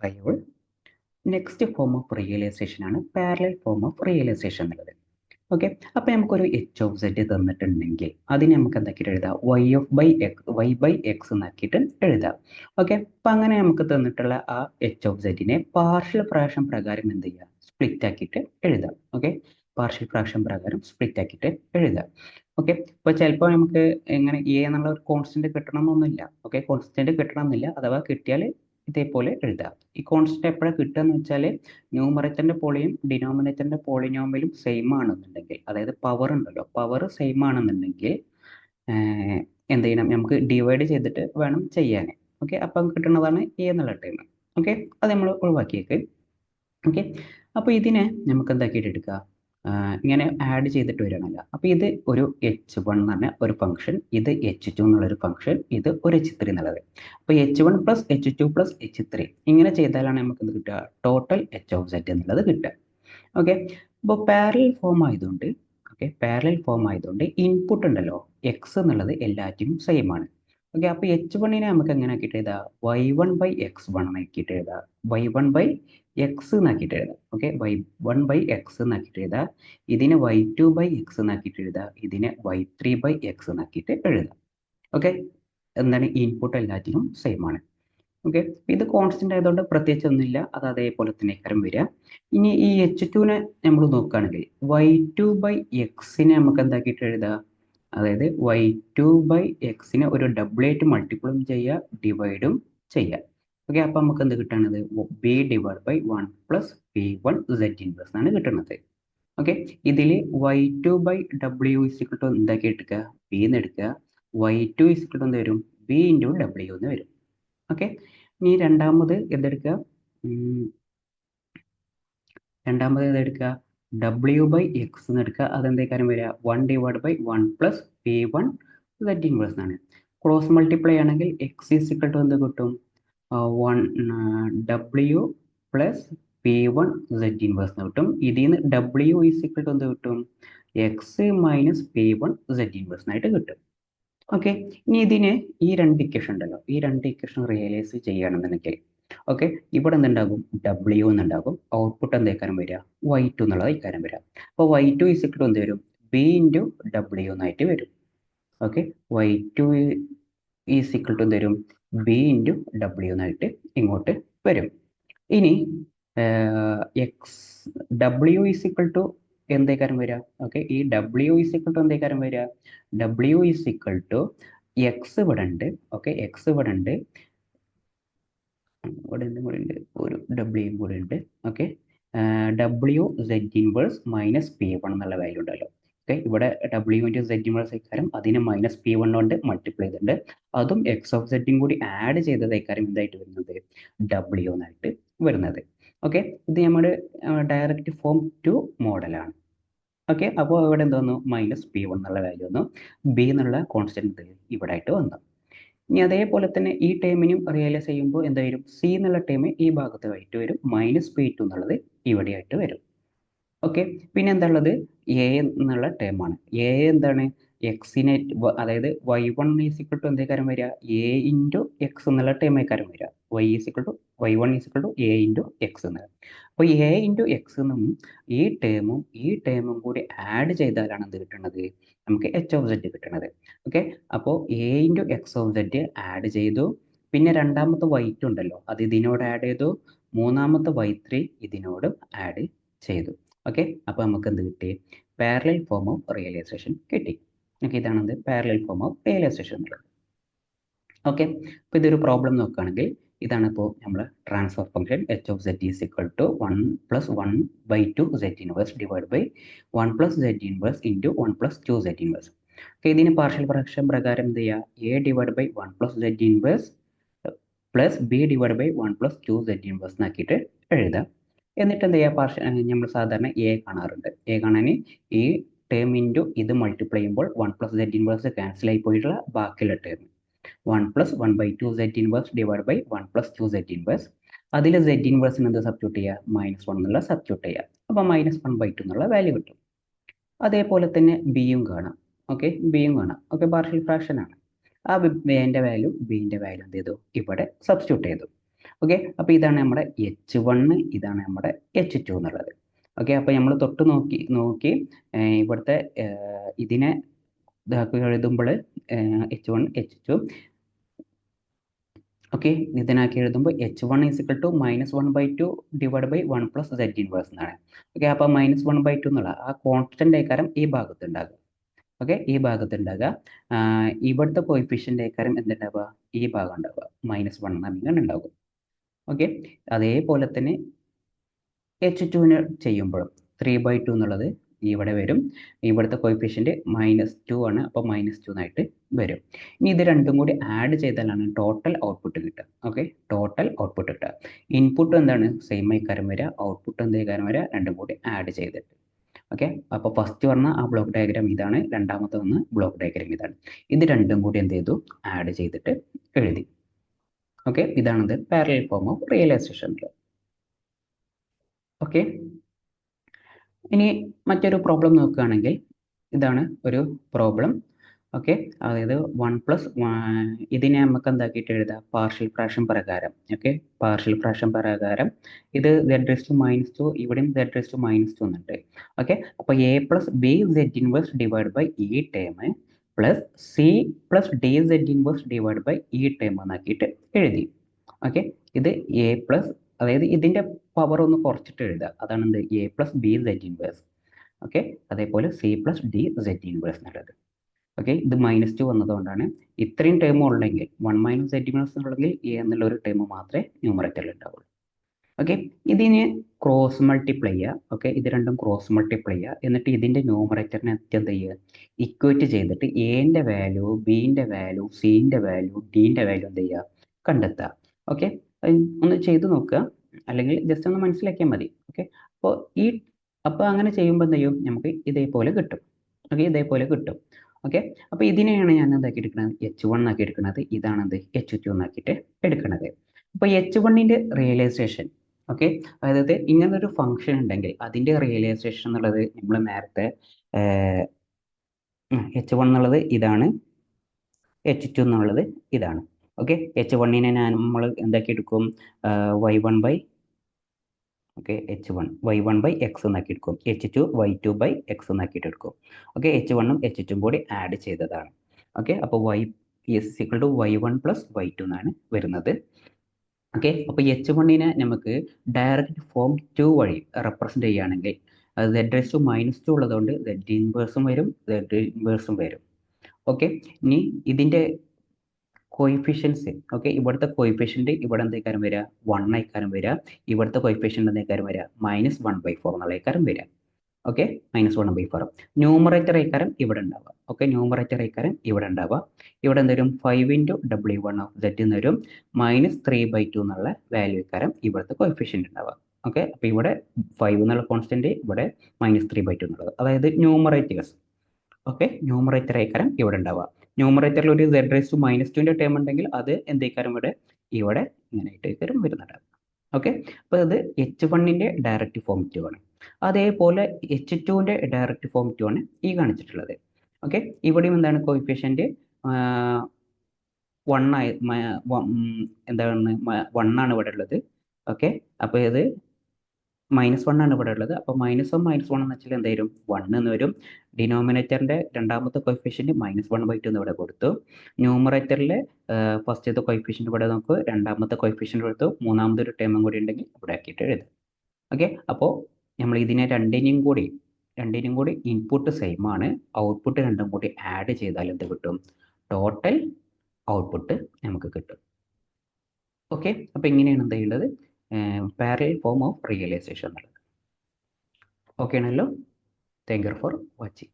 പറയുമ്പോൾ next form of realisation ആണ് parallel form of realization എന്നുള്ളത്. ഓക്കെ, അപ്പോൾ നമുക്കൊരു എച്ച് ഓഫ് സെറ്റ് തന്നിട്ടുണ്ടെങ്കിൽ അതിന് നമുക്ക് എന്താക്കിയിട്ട് എഴുതാം, y/x എന്നാക്കിയിട്ട് എഴുതാം. ഓക്കെ, അപ്പം അങ്ങനെ നമുക്ക് തന്നിട്ടുള്ള ആ എച്ച് ഓഫ് സെറ്റിനെ പാർഷ്യൽ ഫ്രാക്ഷൻ പ്രകാരം എന്ത് ചെയ്യുക, സ്പ്ലിറ്റ് ആക്കിയിട്ട് എഴുതാം. ഓക്കെ, പാർഷ്യൽ ഫ്രാക്ഷൻ പ്രകാരം സ്പ്ലിറ്റ് ആക്കിയിട്ട് എഴുതാം. ഓക്കെ, ഇപ്പോൾ ചിലപ്പോൾ നമുക്ക് എങ്ങനെ എ എന്നുള്ള ഒരു കോൺസ്റ്റന്റ് കിട്ടണമെന്നൊന്നുമില്ല. ഓക്കെ, കോൺസ്റ്റന്റ് കിട്ടണമെന്നില്ല, അഥവാ കിട്ടിയാൽ ഇതേപോലെ എഴുതാം. ഈ കോൺസ്റ്റന്റ് എപ്പോഴാണ് കിട്ടുക എന്ന് വെച്ചാൽ ന്യൂമറേറ്ററിന്റെ പോളിയും ഡിനോമിനേറ്ററിന്റെ പോളിനോമിയലും സെയിം ആണെന്നുണ്ടെങ്കിൽ, അതായത് പവർ ഉണ്ടല്ലോ, പവർ സെയിം ആണെന്നുണ്ടെങ്കിൽ എന്ത് ചെയ്യണം, നമുക്ക് ഡിവൈഡ് ചെയ്തിട്ട് വേണം ചെയ്യാൻ. ഓക്കെ, അപ്പം കിട്ടുന്നതാണ് എ എന്നുള്ള ടൈം. ഓക്കെ, അത് നമ്മൾ ഒഴിവാക്കിയേക്ക്. ഓക്കെ, അപ്പോൾ ഇതിനെ നമുക്ക് എന്താക്കിയിട്ട് എടുക്കുക, ഇങ്ങനെ ആഡ് ചെയ്തിട്ട് വരികയാണല്ലോ. അപ്പോൾ ഇത് ഒരു h1 എന്ന് പറഞ്ഞ ഒരു ഫംഗ്ഷൻ, ഇത് h2 എന്നുള്ളൊരു ഫംഗ്ഷൻ, ഇത് ഒരു h3 എന്നുള്ളത്. അപ്പോൾ h1 plus h2 plus h3 ഇങ്ങനെ ചെയ്താലാണ് നമുക്ക് എന്ത് കിട്ടുക, ടോട്ടൽ എച്ച് ഓഫ് സെറ്റ് എന്നുള്ളത് കിട്ടുക. ഓക്കെ, അപ്പോൾ പാരലൽ ഫോം ആയതുകൊണ്ട്, ഓക്കെ, പാരലൽ ഫോം ആയതുകൊണ്ട് ഇൻപുട്ട് ഉണ്ടല്ലോ എക്സ് എന്നുള്ളത് എല്ലാറ്റിനും സെയിം ആണ്. ഓക്കെ, അപ്പോൾ h1നെ നമുക്ക് എങ്ങനെ ആക്കിയിട്ട് എഴുതാം, y1/x1 ആക്കിയിട്ട് എഴുതാം, y1/x എന്നാക്കിയിട്ട് എഴുതാം. ഓക്കെ, y1/x എന്നാക്കിയിട്ട് എഴുതാം, ഇതിനെ y2/x എന്നാക്കിയിട്ട് എഴുതാം, ഇതിനെ y3/x എന്നാക്കിയിട്ട് എഴുതാം. ഓക്കെ, എന്താണ്, ഇൻപുട്ട് എല്ലാറ്റിനും സെയിം ആണ്. ഓക്കെ, ഇത് കോൺസ്റ്റന്റ് ആയതുകൊണ്ട് പ്രത്യേകിച്ച് ഒന്നുമില്ല, അത് അതേപോലെ തന്നെ കരം വരിക. ഇനി ഈ h2നെ നമ്മൾ നോക്കുകയാണെങ്കിൽ y2/xനെ നമുക്ക് എന്താക്കിയിട്ട് എഴുതാം, അതായത് y2/xനെ ഒരു ഡബിൾ ആയിട്ട് മൾട്ടിപ്പിളും ചെയ്യുക, ഡിവൈഡും ചെയ്യുക. ഓക്കെ, അപ്പം നമുക്ക് എന്ത് കിട്ടുന്നത്, b/1 plus p1 z inverse എന്നാണ് കിട്ടുന്നത്. ഓക്കെ, ഇതിൽ y2/w എന്താക്കി എടുക്കുക, b എന്ന് എടുക്കുക, y2 എന്ത് വരും, b ഇൻറ്റു w എന്ന് വരും. ഓക്കെ, ഇനി രണ്ടാമത് എന്തെടുക്കുക, w/x എന്ന് എടുക്കുക, അതെന്തേക്കാരം വരിക, 1/1 പ്ലസ് p1 z ഇൻവേഴ്സ് ആണ്. ക്രോസ് മൾട്ടിപ്ലൈ ആണെങ്കിൽ x എന്ത് കിട്ടും, 1 w plus p1 z inverse എന്ന് കിട്ടും. ഇതിൽ നിന്ന് w എന്ത് കിട്ടും, x minus p1 z inverse ആയിട്ട് കിട്ടും. ഓക്കെ, ഇനി ഇതിനെ ഈ രണ്ട് ഇക്വേഷൻ ഉണ്ടല്ലോ, ഈ രണ്ട് ഇക്വേഷൻ റിയലൈസ് ചെയ്യുകയാണെന്നുണ്ടെങ്കിൽ, ഓക്കെ, ഇവിടെ എന്തുണ്ടാകും, w എന്നുണ്ടാകും, ഔട്ട്പുട്ട് എന്തേക്കാരം വരിക, y2 എന്നുള്ളത് ഇക്കാരം വരിക. അപ്പോൾ y2 എന്ത് വരും, b ഇൻറ്റു w എന്നായിട്ട് വരും. ഓക്കെ, y2 എന്ത് വരും, b ഇൻറ്റു w എന്നായിട്ട് ഇങ്ങോട്ട് വരും. ഇനി എക്സ് w എന്തേക്കാരം വരിക, ഓക്കെ, ഈ w എന്തേക്കാരം വരിക, w എക്സ് ഇവിടെ ഉണ്ട്. ഓക്കെ, എക്സ് ഇവിടെ ഉണ്ട്, ഇവിടെ ഉണ്ട്, ഒരു w കൂടെ ഉണ്ട്. Okay, w z inverse minus p1 എന്നുള്ള വാല്യൂ ഉണ്ടല്ലോ. ഓക്കെ, ഇവിടെ w ഇൻറ്റു z ഇൻവേഴ്സ് ഇക്കാരം, അതിനെ മൈനസ് p1 കൊണ്ട് മൾട്ടിപ്ലൈ ചെയ്തിട്ടുണ്ട്, അതും എക്സ് ഓഫ് സെറ്റും കൂടി ആഡ് ചെയ്തത് ഇക്കാരം എന്തായിട്ട് വരുന്നത്, w എന്നായിട്ട് വരുന്നത്. ഓക്കെ, ഇത് നമ്മുടെ ഡയറക്റ്റ് ഫോം 2 മോഡലാണ്. ഓക്കെ, അപ്പോൾ ഇവിടെ എന്ത് വന്നു, മൈനസ് p1 എന്നുള്ള വാല്യൂ വന്നു, b എന്നുള്ള കോൺസ്റ്റന്റ് ഇവിടെ ആയിട്ട് വന്നു. ഇനി അതേപോലെ തന്നെ ഈ ടേമിനും റിയലൈസ് ചെയ്യുമ്പോൾ എന്തായാലും സി എന്നുള്ള ടേം ഈ ഭാഗത്തായിട്ട് വരും, മൈനസ് p2 എന്നുള്ളത് ഇവിടെയായിട്ട് വരും. ഓക്കെ, പിന്നെ എന്താ ഉള്ളത്, എ എന്നുള്ള ടേമാണ്. എ എന്താണ്, എക്സിനെ, അതായത് y1 എന്തേക്കാരം വരിക, എ ഇൻറ്റു എക്സ് എന്നുള്ള ടേമേക്കാരം വരിക, y1 എ ഇൻറ്റു എക്സ് എന്നത്. അപ്പോൾ എ ഇൻറ്റു എക്സ് എന്നും ഈ ടേമും കൂടി ആഡ് ചെയ്താലാണ് എന്ത് കിട്ടുന്നത്, നമുക്ക് എച്ച് ഓഫ് സെറ്റ് കിട്ടുന്നത്. ഓക്കെ, അപ്പോൾ A into X of set add ചെയ്തു, പിന്നെ രണ്ടാമത്തെ y2 ഉണ്ടല്ലോ, അത് ഇതിനോട് ആഡ് ചെയ്തു, മൂന്നാമത്തെ y3 ഇതിനോടും ആഡ് ചെയ്തു. ഓക്കെ, അപ്പോൾ നമുക്ക് എന്ത് കിട്ടി, പാരലൽ ഫോം ഓഫ് റിയലൈസേഷൻ കിട്ടി. ഓക്കെ, ഇതാണ് പാരലൽ ഫോം ഓഫ് റിയലൈസേഷൻ എന്നുള്ളത്. ഓക്കെ, അപ്പോൾ ഇതൊരു പ്രോബ്ലം നോക്കുകയാണെങ്കിൽ ഇതാണ് ഇപ്പോൾ നമ്മൾ transfer function H of z is equal to 1 plus 1/2 z inverse divide by 1 plus z inverse into 1 plus 2 z inverse. Okay, ഇതിന് പാർഷ്യൽ ഫ്രാക്ഷൻ പ്രകാരം എന്ത് ചെയ്യുക, a divide by 1 plus z inverse plus b divide by 1 plus 2 z inverse എന്നാക്കിയിട്ട് എഴുതാം. എന്നിട്ട് എന്ത് ചെയ്യുക, നമ്മൾ സാധാരണ എ കാണാറുണ്ട്, എ കാണാൻ ഈ ടേം ഇൻറ്റു ഇത് മൾട്ടിപ്ലൈ ചെയ്യുമ്പോൾ 1 പ്ലസ് z ഇൻവേഴ്സ് ക്യാൻസൽ ആയി പോയിട്ടുള്ള ബാക്കിയുള്ള term 1 plus 1/2 z inverse divide by 1 plus 2 z inverse, അതിൽ z ഇൻവേഴ്സിന് എന്ത് സബ്സ്റ്റിറ്റ്യൂട്ട് ചെയ്യുക, -1 എന്നുള്ള സബ്സ്റ്റിറ്റ്യൂട്ട് ചെയ്യുക, അപ്പോൾ -1/2 എന്നുള്ള വാല്യൂ കിട്ടും. അതേപോലെ തന്നെ ബിയും കാണാം. ഓക്കെ, ബിയും കാണാം. ഓക്കെ, പാർഷ്യൽ ഫ്രാക്ഷൻ ആണ്. ആ ബിന്റെ വാല്യൂ ബിന്റെ വാല്യൂ എന്ത് ചെയ്തു, ഇവിടെ സബ്സ്റ്റിറ്റ്യൂട്ട് ചെയ്തു. ഓക്കെ, അപ്പോൾ ഇതാണ് നമ്മുടെ H1, ഇതാണ് നമ്മുടെ H2 എന്നുള്ളത്. ഓക്കെ, അപ്പോൾ നമ്മൾ തൊട്ട് നോക്കി ഇവിടുത്തെ ഇതിനെ ഇതാക്കി എഴുതുമ്പോൾ H1 H2, ഓക്കെ, ഇതിനാക്കി എഴുതുമ്പോൾ H1 = -1/2 divide by 1 + z inverse എന്നാണ്. ഓക്കെ, അപ്പോൾ -1/2 എന്നുള്ള ആ കോൺസ്റ്റന്റ് ആയിക്കാരം ഈ ഭാഗത്ത് ഉണ്ടാകുക. ഓക്കെ, ഈ ഭാഗത്ത് ഉണ്ടാകുക. ഇവിടുത്തെ കോയിഫിഷ്യൻ്റ് ആയിക്കാരം എന്തുണ്ടാവുക, ഈ ഭാഗം ഉണ്ടാവുക, -1 അങ്ങനെ ഉണ്ടാകും. ഓക്കെ, അതേപോലെ തന്നെ H2 ചെയ്യുമ്പോഴും 3/2 എന്നുള്ളത് ഇവിടെ വരും. ഇവിടുത്തെ കോയിഫിഷ്യൻ്റ് -2 ആണ്, അപ്പോൾ -2 എന്നായിട്ട് വരും. ഇനി ഇത് രണ്ടും കൂടി ആഡ് ചെയ്താലാണ് ടോട്ടൽ ഔട്ട്പുട്ട് കിട്ടുക. ഓക്കെ, ടോട്ടൽ ഔട്ട്പുട്ട് കിട്ടുക. ഇൻപുട്ട് എന്താണ് സെയിം ആയിക്കാരം വരിക, ഔട്ട്പുട്ട് എന്തായിക്കാരം വരിക, രണ്ടും കൂടി ആഡ് ചെയ്തിട്ട്. ഓക്കെ, അപ്പോൾ ഫസ്റ്റ് പറഞ്ഞ ആ ബ്ലോക്ക് ഡയഗ്രാം ഇതാണ്, രണ്ടാമത്തെ ഒന്ന് ബ്ലോക്ക് ഡയഗ്രാം ഇതാണ്. ഇത് രണ്ടും കൂടി എന്ത് ചെയ്തു, ആഡ് ചെയ്തിട്ട് എഴുതി. ഓക്കെ, ഇതാണത് parallel form of realization. Okay, ഇനി മറ്റൊരു പ്രോബ്ലം നോക്കുകയാണെങ്കിൽ ഇതാണ് ഒരു പ്രോബ്ലം. ഓക്കെ, അതായത് 1+, ഇതിനെ നമുക്ക് എന്താക്കിയിട്ട് എഴുതാം, പാർഷ്യൽ ഫ്രാക്ഷൻ പ്രകാരം. ഓക്കെ, പാർഷ്യൽ ഫ്രാക്ഷൻ പ്രകാരം ഇത് z⁻², ഇവിടെയും z⁻² എന്നുണ്ട്. ഓക്കെ, അപ്പോൾ a+b z⁻ ഡിവൈഡ് ബൈ ഈ term plus c+dz⁻ divide by ഈ ടേം എന്നാക്കിയിട്ട് എഴുതി. ഓക്കെ, ഇത് a+, അതായത് ഇതിൻ്റെ പവർ ഒന്ന് കുറച്ചിട്ട് എഴുതുക, അതാണ് എന്ത് a+b z⁻. ഓക്കെ, അതേപോലെ c+dz⁻ എന്നുള്ളത്. ഓക്കെ, ഇത് -2 വന്നതുകൊണ്ടാണ് ഇത്രയും ടേം ഉള്ളെങ്കിൽ 1 - z⁻ എന്നുള്ളെങ്കിൽ a എന്നുള്ള ഒരു ടേം മാത്രമേ ന്യൂമറേറ്ററിൽ ഉണ്ടാവുള്ളൂ. ഓക്കെ, ഇതിനെ ക്രോസ് മൾട്ടിപ്ലൈ ചെയ്യുക. ഓക്കെ, ഇത് രണ്ടും ക്രോസ് മൾട്ടിപ്ലൈ ചെയ്യുക, എന്നിട്ട് ഇതിൻ്റെ ന്യൂമറേറ്ററിനെ എന്ത് ചെയ്യുക, ഇക്വേറ്റ് ചെയ്തിട്ട് എന്റെ വാല്യൂ, ബിന്റെ വാല്യൂ, സിന്റെ വാല്യൂ, ഡിന്റെ വാല്യൂ എന്ത് ചെയ്യുക, കണ്ടെത്തുക. ഓക്കെ, ഒന്ന് ചെയ്ത് നോക്കുക, അല്ലെങ്കിൽ ജസ്റ്റ് ഒന്ന് മനസ്സിലാക്കിയാൽ മതി. ഓക്കെ, അപ്പോൾ അങ്ങനെ ചെയ്യുമ്പോൾ എന്ത് ചെയ്യും, നമുക്ക് ഇതേപോലെ കിട്ടും. ഓക്കെ, ഇതേപോലെ കിട്ടും. ഓക്കെ, അപ്പോൾ ഇതിനെയാണ് ഞാൻ എന്താക്കി എടുക്കുന്നത്, H1 ആക്കി എടുക്കുന്നത്. ഇതാണെന്ത് H2 എന്നാക്കിയിട്ട് എടുക്കുന്നത്. അപ്പോൾ H1ന്റെ റിയലൈസേഷൻ, ഓക്കെ, അതായത് ഇങ്ങനൊരു ഫംഗ്ഷൻ ഉണ്ടെങ്കിൽ അതിൻ്റെ റിയലൈസേഷൻ എന്നുള്ളത് നമ്മൾ നേരത്തെ H1 എന്നുള്ളത് ഇതാണ്, H2 എന്നുള്ളത് ഇതാണ്. ഓക്കെ, H1നെ നമ്മൾ എന്താക്കി എടുക്കും, y1 by, okay, H1 y1 by X എന്നാക്കി എടുക്കും, H2 y2 ബൈ എക്സ് എന്നാക്കിയിട്ട് എടുക്കും. ഓക്കെ, H1ഉം H2ഉം കൂടി ആഡ് ചെയ്തതാണ്. ഓക്കെ, അപ്പോൾ y = y1 + y2 എന്നാണ് വരുന്നത്. ഓക്കെ, അപ്പോൾ H1നെ നമുക്ക് ഡയറക്റ്റ് ഫോം 2 വഴി റെപ്രസെൻ്റ് ചെയ്യുകയാണെങ്കിൽ അത് z⁻² ഉള്ളതുകൊണ്ട് z⁻ഉം വരും, z⁻ഉം വരും. ഓക്കെ, ഇനി ഇതിൻ്റെ കോയിഫിഷ്യൻസ്, ഓക്കെ, ഇവിടുത്തെ കോയിഫിഷ്യൻ്റ് ഇവിടെ എന്തായിക്കാരം വരിക, 1 ആയിക്കാരം വരിക. ഇവിടുത്തെ കോയിഫിഷ്യൻ്റ് എന്തായിക്കാരം വരിക, -1/4 എന്നുള്ളതായിക്കാരം വരിക. ഓക്കെ, -1/4. ന്യൂമറേറ്റർ ആയിക്കാരം ഇവിടെ ഉണ്ടാവുക. ഓക്കെ, ന്യൂമറേറ്റർ ആയിക്കാരം ഇവിടെ ഉണ്ടാവുക. ഇവിടെ എന്തോരും 5 × w1/z എന്ന് വരും, -3/2 എന്നുള്ള വാല്യൂ ആയിക്കാരം ഇവിടുത്തെ കോയിഫിഷ്യൻ്റ് ഉണ്ടാവുക. ഓക്കെ, അപ്പോൾ ഇവിടെ 5 എന്നുള്ള കോൺസ്റ്റന്റ്, ഇവിടെ -3/2 എന്നുള്ളത്, അതായത് ന്യൂമറേറ്റേഴ്സ്. ഓക്കെ, ന്യൂമറേറ്റർ ആയിക്കാരം ഇവിടെ ഉണ്ടാവുക. ന്യൂമറേറ്ററിൽ ഒരു z⁻²ന്റെ ടേം ഉണ്ടെങ്കിൽ അത് എന്തായിക്കാരം ഇവിടെ ഇങ്ങനെ ആയിട്ടായിക്കാരം വരുന്നുണ്ടാവുക. ഓക്കെ, അപ്പോൾ അത് H1ന്റെ ഡയറക്റ്റ് ഫോം 2 ആണ്. അതേപോലെ H2ന്റെ ഡയറക്റ്റ് ഫോം 2 ആണ് ഈ കാണിച്ചിട്ടുള്ളത്. ഓക്കെ, ഇവിടെയും എന്താണ് കോയിഫിഷ്യൻ്റ് 1 ആയി, എന്താണ് 1 ആണ് ഇവിടെ ഉള്ളത്. ഓക്കെ, അപ്പോൾ ഇത് -1 ആണ് ഇവിടെ ഉള്ളത്. അപ്പോൾ -1 എന്ന് വെച്ചാൽ എന്തായാലും 1 എന്ന് വരും. ഡിനോമിനേറ്ററിൻ്റെ രണ്ടാമത്തെ കോയിഫിഷ്യൻ്റ് -1/2 എന്ന് ഇവിടെ കൊടുത്തു. ന്യൂമറേറ്ററിലെ ഫസ്റ്റത്തെ കോയിഫിഷ്യൻ്റ് ഇവിടെ നമുക്ക് രണ്ടാമത്തെ കോയിഫിഷ്യൻ്റ് കൊടുത്തു. മൂന്നാമതൊരു ടേമും കൂടി ഉണ്ടെങ്കിൽ ഇവിടെ ആക്കിയിട്ട് എഴുതും. ഓക്കെ, അപ്പോൾ നമ്മൾ ഇതിനെ രണ്ടിനെയും കൂടി ഇൻപുട്ട് സെയിം ആണ്, ഔട്ട്പുട്ട് രണ്ടും കൂടി ആഡ് ചെയ്താൽ എന്ത് കിട്ടും, ടോട്ടൽ ഔട്ട്പുട്ട് നമുക്ക് കിട്ടും. ഓക്കെ, അപ്പോൾ ഇങ്ങനെയാണ് എന്ത് ചെയ്യേണ്ടത്, പാരലൽ ഫോം ഓഫ് റിയലൈസേഷൻ എന്നുള്ളത്. ഓക്കെ ആണല്ലോ. Thank you for watching.